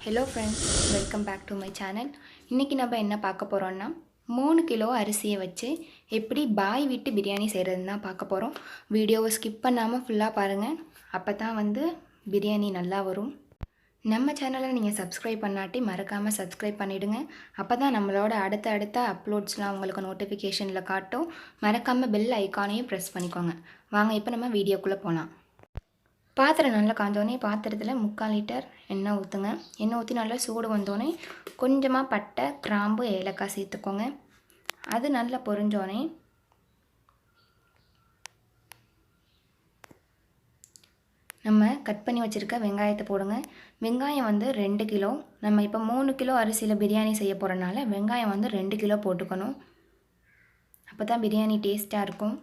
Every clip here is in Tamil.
Hello friends, welcome back to my channel. இன்றைக்கி நம்ம என்ன பார்க்க போகிறோன்னா 3 கிலோ அரிசியை வச்சு எப்படி பாய் விட்டு பிரியாணி செய்கிறதுன்னு தான் பார்க்க போகிறோம். வீடியோவை ஸ்கிப் பண்ணாமல் ஃபுல்லாக பாருங்கள். அப்போ தான் பிரியாணி நல்லா வரும். நம்ம சேனலை நீங்கள் சப்ஸ்கிரைப் பண்ணாட்டி மறக்காமல் சப்ஸ்கிரைப் பண்ணிவிடுங்க. அப்போ தான் நம்மளோட அடுத்த அப்லோட்ஸ்லாம் உங்களுக்கு நோட்டிஃபிகேஷனில் காட்டும். மறக்காமல் பெல் ஐக்கானையும் ப்ரெஸ் பண்ணிக்கோங்க. வாங்க இப்போ நம்ம வீடியோக்குள்ளே போகலாம். பாத்திரம் நல்லா காஞ்சோடனே பாத்திரத்தில் 3/4 லிட்டர் எண்ணெய் ஊற்றுங்க. எண்ணெய் ஊற்றி நல்லா சூடு வந்தோடனே கொஞ்சமாக பட்டை, கிராம்பு, ஏலக்காய் சேர்த்துக்கோங்க. அது நல்லா பொரிஞ்சோடனே நம்ம கட் பண்ணி வச்சுருக்க வெங்காயத்தை போடுங்க. வெங்காயம் 2 கிலோ. நம்ம இப்போ 3 கிலோ அரிசியில் பிரியாணி செய்ய போகிறனால வெங்காயம் 2 கிலோ போட்டுக்கணும். அப்போ தான் பிரியாணி டேஸ்ட்டாக இருக்கும்.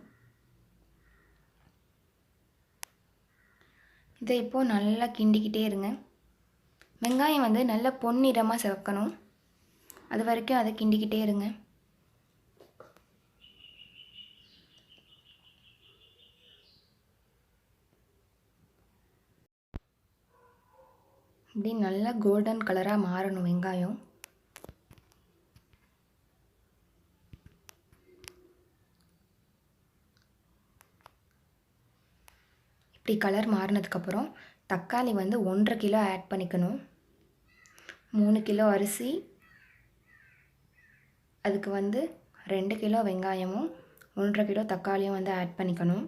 இதை இப்போது நல்லா கிண்டிக்கிட்டே இருங்க. வெங்காயம் நல்லா பொன்னிறமாக சிவக்கணும். அது வரைக்கும் அதை கிண்டிக்கிட்டே இருங்க. இப்படி நல்லா கோல்டன் கலராக மாறணும் வெங்காயம். இப்படி கலர் மாறினதுக்கப்புறம் தக்காளி 1.5 கிலோ ஆட் பண்ணிக்கணும். 3 கிலோ அரிசி, அதுக்கு 2 கிலோ வெங்காயமும் 1.5 கிலோ தக்காளியும் ஆட் பண்ணிக்கணும்.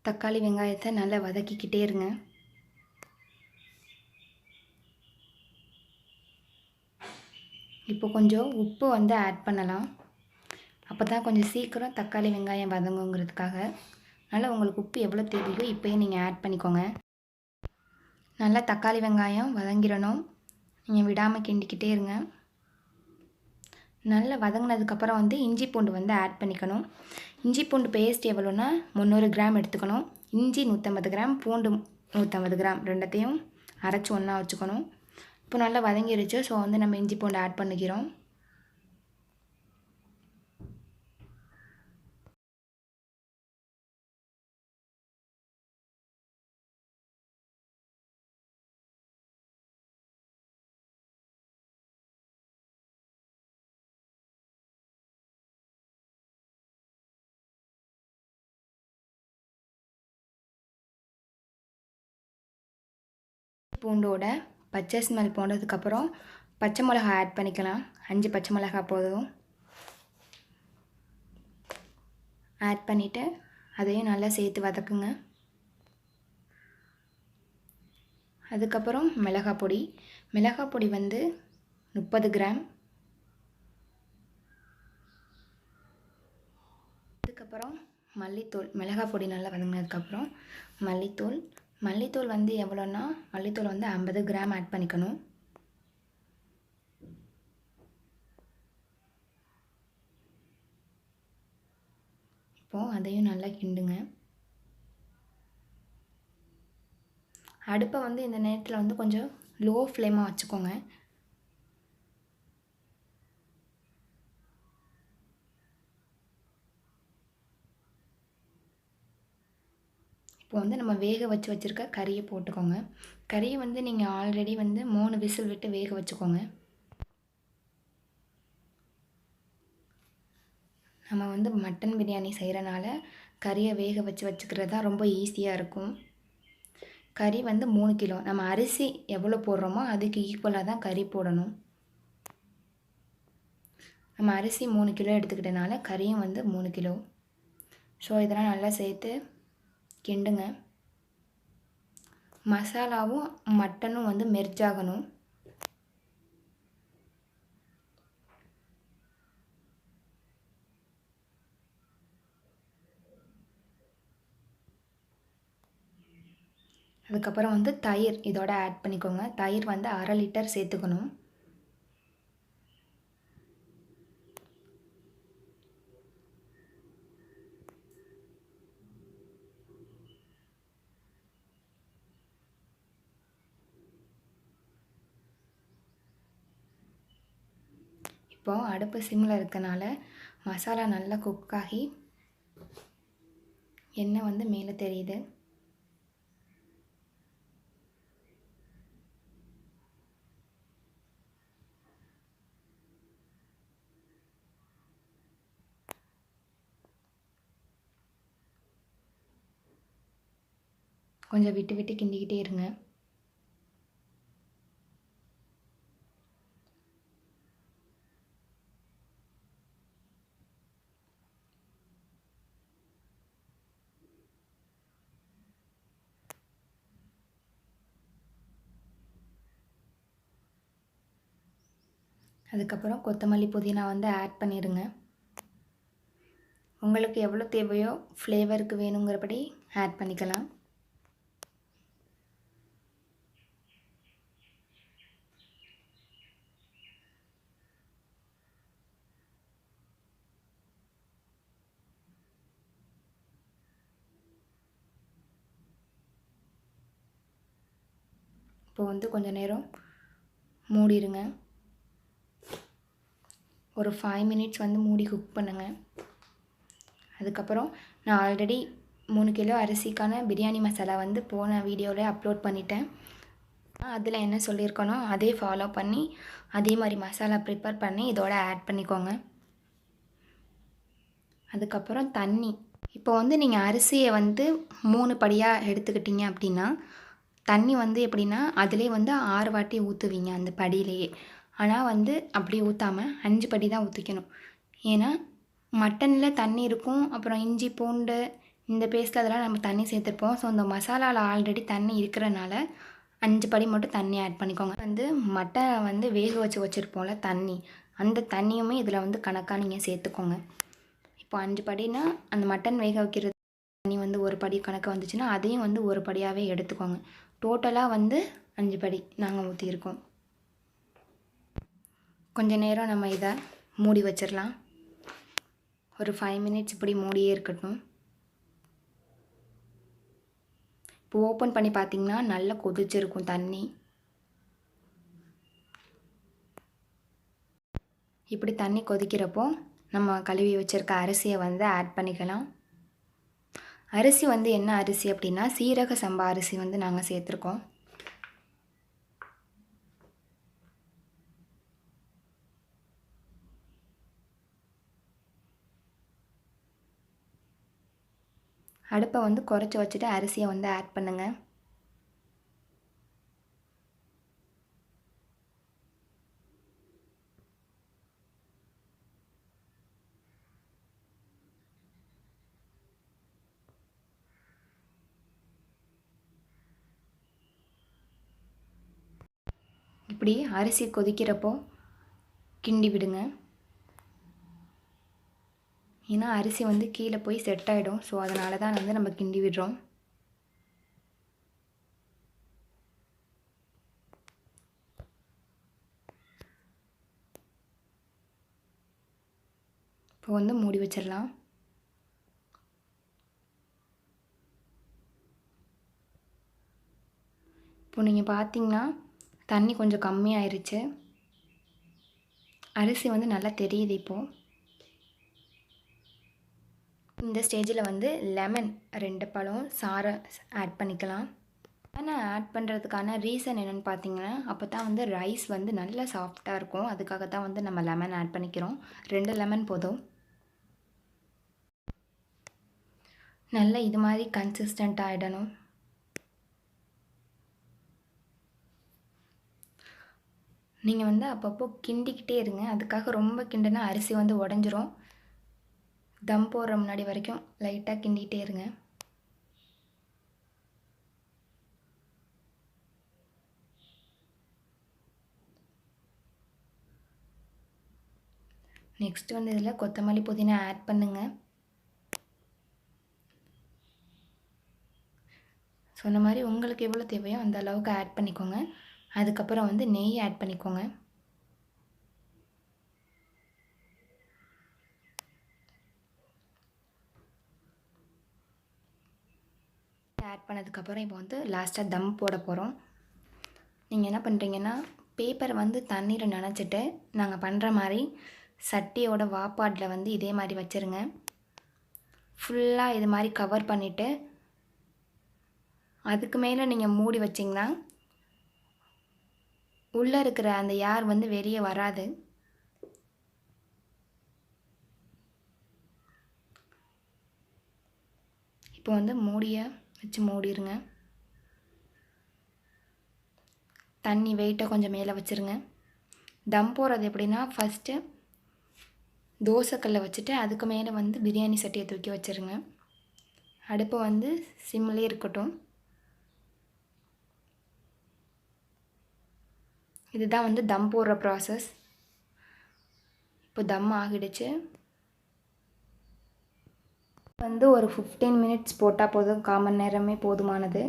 தக்காளி வெங்காயத்தை நல்லா வதக்கிக்கிட்டே இருங்க. இப்போ கொஞ்சம் உப்பு ஆட் பண்ணலாம். அப்போ தான் கொஞ்சம் சீக்கிரம் தக்காளி வெங்காயம் வதங்குங்கிறதுக்காக. நல்லா உங்களுக்கு உப்பு எவ்வளோ தேவையோ இப்போயே நீங்கள் ஆட் பண்ணிக்கோங்க. நல்லா தக்காளி வெங்காயம் வதங்கிடணும். நீங்கள் விடாமல் கிண்டிக்கிட்டே இருங்க. நல்லா வதங்கினதுக்கப்புறம் இஞ்சி பூண்டு ஆட் பண்ணிக்கணும். இஞ்சி பூண்டு பேஸ்ட் எவ்வளோன்னா 300 கிராம் எடுத்துக்கணும். இஞ்சி 150 கிராம், பூண்டு 150 கிராம், ரெண்டத்தையும் அரைச்சி ஒன்றா வச்சுக்கணும். இப்போ நல்லா வதங்கிருச்சு. ஸோ நம்ம இஞ்சி பூண்டு ஆட் பண்ணிக்கிறோம். பூண்டோட பச்சை ஸ்மெல் போனதுக்கப்புறம் பச்சை மிளகா ஆட் பண்ணிக்கலாம். 5 பச்சை மிளகா போதும். ஆட் பண்ணிவிட்டு அதையும் நல்லா சேர்த்து வதக்குங்க. அதுக்கப்புறம் மிளகாய் பொடி 30 கிராம். அதுக்கப்புறம் மல்லித்தூள், மிளகாய் பொடி நல்லா வதங்கினதுக்கப்புறம் மல்லித்தூள் எவ்வளோன்னா மல்லித்தூள் 50 கிராம் ஆட் பண்ணிக்கணும். இப்போது அதையும் நல்லா கிண்டுங்க. அடுப்பை இந்த நேரத்தில் கொஞ்சம் லோ ஃப்ளேமாக வச்சுக்கோங்க. இப்போ நம்ம வேக வச்சுருக்க கறியை போட்டுக்கோங்க. கறியை நீங்கள் ஆல்ரெடி 3 விசில் விட்டு வேக வச்சுக்கோங்க. நம்ம மட்டன் பிரியாணி செய்கிறனால கறியை வேக வச்சுக்கிறது தான் ரொம்ப ஈஸியாக இருக்கும். கறி 3 கிலோ. நம்ம அரிசி எவ்வளோ போடுறோமோ அதுக்கு ஈக்குவலாக தான் கறி போடணும். நம்ம அரிசி 3 கிலோ எடுத்துக்கிட்டனால கறியும் 3 கிலோ. ஸோ இதெல்லாம் நல்லா சேர்த்து கிண்டுங்க. மசாலாவும் மட்டனும் மெர்ஜ் ஆகணும். அதுக்கப்புறம் தயிர் இதோட ஆட் பண்ணிக்கோங்க. தயிர் 1/2 லிட்டர் சேர்த்துக்கணும். இப்போது அடுப்பு சிம்மில் இருக்கனால மசாலா நல்லா குக் ஆகி எண்ணெய் மேலே தெரியுது. கொஞ்சம் விட்டு விட்டு கிண்டிக்கிட்டே இருங்க. அதுக்கப்புறம் கொத்தமல்லி புதினா வந்து ஆட் பண்ணிடுங்க. உங்களுக்கு எவ்வளோ தேவையோ ஃப்ளேவருக்கு வேணுங்கிறபடி ஆட் பண்ணிக்கலாம். இப்போ வந்து கொஞ்சம் நேரம் மூடிடுங்க. ஒரு 5 மினிட்ஸ் வந்து மூடி குக் பண்ணுங்கள். அதுக்கப்புறம் நான் ஆல்ரெடி 3 கிலோ அரிசிக்கான பிரியாணி மசாலா வந்து போன வீடியோவில் அப்லோட் பண்ணிட்டேன். அதில் என்ன சொல்லியிருக்கனோ அதே ஃபாலோ பண்ணி அதே மாதிரி மசாலா ப்ரிப்பேர் பண்ணி இதோட ஆட் பண்ணிக்கோங்க. அதுக்கப்புறம் தண்ணி. இப்போ வந்து நீங்கள் அரிசியை வந்து 3 படியாக எடுத்துக்கிட்டிங்க அப்படின்னா தண்ணி வந்து எப்படின்னா அதிலே வந்து 6 வாட்டி ஊற்றுவீங்க அந்த படியிலேயே. ஆனால் வந்து அப்படி ஊற்றாமல் 5 படி தான் ஊற்றிக்கணும். ஏன்னா மட்டனில் தண்ணி இருக்கும், அப்புறம் இஞ்சி பூண்டு இந்த பேஸ்ட்டில் அதெல்லாம் நம்ம தண்ணி சேர்த்துருப்போம். ஸோ இந்த மசாலாவில் ஆல்ரெடி தண்ணி இருக்கிறனால 5 படி மட்டும் தண்ணி ஆட் பண்ணிக்கோங்க. வந்து மட்டனை வந்து வேக வச்சுருப்போம்ல தண்ணி, அந்த தண்ணியுமே இதில் வந்து கணக்காக நீங்கள் சேர்த்துக்கோங்க. இப்போ 5 படினா அந்த மட்டன் வேக வைக்கிறது தண்ணி வந்து ஒரு படி கணக்கு வந்துச்சுன்னா அதையும் வந்து ஒரு படியாகவே எடுத்துக்கோங்க. டோட்டலாக வந்து 5 படி நாங்கள் ஊற்றியிருக்கோம். கொஞ்ச நேரம் நம்ம இதை மூடி வச்சிடலாம். ஒரு 5 மினிட்ஸ் இப்படி மூடியே இருக்கட்டும். இப்போ ஓப்பன் பண்ணி பார்த்திங்கன்னா நல்லா கொதிச்சிருக்கும் தண்ணி. இப்படி தண்ணி கொதிக்கிறப்போ நம்ம கழுவி வச்சுருக்க அரிசியை வந்து ஆட் பண்ணிக்கலாம். அரிசி வந்து என்ன அரிசி அப்படின்னா சீரக சம்பா அரிசி வந்து நாங்கள் சேர்த்துருக்கோம். அடுப்பை வந்து குறைச்சி வச்சுட்டு அரிசியை வந்து ஆட் பண்ணுங்கள். இப்படி அரிசி கொதிக்கிறப்போ கிண்டி விடுங்க. ஏன்னா அரிசி வந்து கீழே போய் செட் ஆகிடும். ஸோ அதனால தான் வந்து நம்ம கிண்டி விடுறோம். இப்போ வந்து மூடி வச்சிடலாம். இப்போ நீங்கள் பார்த்தீங்கன்னா தண்ணி கொஞ்சம் கம்மியாயிருச்சு. அரிசி வந்து நல்லா தெரியுது. இப்போது இந்த ஸ்டேஜில் வந்து லெமன் 2 பழம் சாறை ஆட் பண்ணிக்கலாம். லெமனை ஆட் பண்ணுறதுக்கான ரீசன் என்னென்னு பார்த்தீங்கன்னா அப்போ தான் வந்து ரைஸ் வந்து நல்லா சாஃப்டாக இருக்கும். அதுக்காக தான் வந்து நம்ம லெமன் ஆட் பண்ணிக்கிறோம். 2 லெமன் போதும். நல்லா இது மாதிரி கன்சிஸ்டண்ட்டாக ஆகிடணும். நீங்கள் வந்து அப்பப்போ கிண்டிக்கிட்டே இருங்க. அதுக்காக ரொம்ப கிண்டுனா அரிசி வந்து உடஞ்சிரும். தம் போடுற முன்னாடி வரைக்கும் லைட்டாக கிண்டிகிட்டே இருங்க. நெக்ஸ்ட் வந்து இதில் கொத்தமல்லி புதினா ஆட் பண்ணுங்கள். சொன்ன மாதிரி உங்களுக்கு எவ்வளோ தேவையோ அந்த அளவுக்கு ஆட் பண்ணிக்கோங்க. அதுக்கப்புறம் வந்து நெய் ஆட் பண்ணிக்கோங்க. ஆட் பண்ணதுக்கப்புறம் இப்போ வந்து லாஸ்ட்டாக தம் போட போகிறோம். நீங்கள் என்ன பண்ணுறீங்கன்னா பேப்பரை வந்து தண்ணீரை நனைச்சிட்டு நாங்கள் பண்ணுற மாதிரி சட்டியோட வாப்பாட்டில் வந்து இதே மாதிரி வச்சுருங்க. ஃபுல்லாக இது மாதிரி கவர் பண்ணிவிட்டு அதுக்கு மேலே நீங்கள் மூடி வச்சிங்கன்னா உள்ளே இருக்கிற அந்த ஏர் வந்து வெளியே வராது. இப்போ வந்து மூடியை வச்சு மூடிடுங்க. தண்ணி வெயிட்டை கொஞ்சம் மேலே வச்சுருங்க. தம் போடுறது எப்படின்னா, ஃபஸ்ட்டு தோசைக்கல்லை வச்சுட்டு அதுக்கு மேலே வந்து பிரியாணி சட்டியை தூக்கி வச்சுருங்க. அடுப்பு வந்து சிம்லேயே இருக்கட்டும். இதுதான் வந்து தம் போடுற ப்ராசஸ். இப்போ தம் ஆகிடுச்சு. வந்து ஒரு 15 மினிட்ஸ் போட்டால் போதும், 1/4 மணி நேரமே போதுமானது.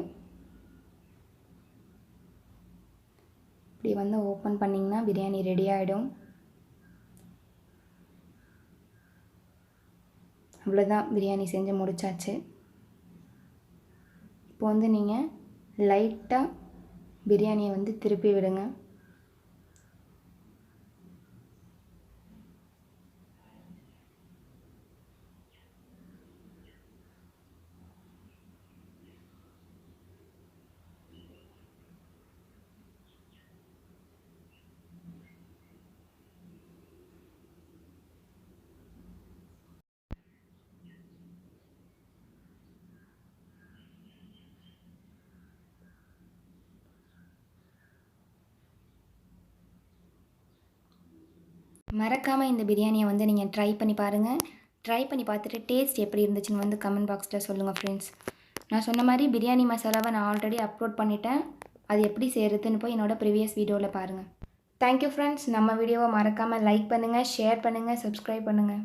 இப்படி வந்து ஓப்பன் பண்ணிங்கன்னா பிரியாணி ரெடி ஆகிடும். அவ்வளோதான், பிரியாணி செஞ்சு முடிச்சாச்சு. இப்போ வந்து நீங்கள் லைட்டாக பிரியாணியை வந்து திருப்பி விடுங்க. மறக்காமல் இந்த பிரியாணியை வந்து நீங்கள் ட்ரை பண்ணி பாருங்கள். ட்ரை பண்ணி பார்த்துட்டு டேஸ்ட் எப்படி இருந்துச்சுன்னு வந்து கமெண்ட் பாக்ஸில் சொல்லுங்கள் ஃப்ரெண்ட்ஸ். நான் சொன்ன மாதிரி பிரியாணி மசாலாவை நான் ஆல்ரெடி அப்லோட் பண்ணிட்டேன். அது எப்படி செய்கிறதுன்னு போய் என்னோடய ப்ரீவியஸ் வீடியோவில் பாருங்கள். Thank you friends. நம்ம வீடியோவை மறக்காமல் லைக் பண்ணுங்கள், ஷேர் பண்ணுங்கள், சப்ஸ்கிரைப் பண்ணுங்கள்.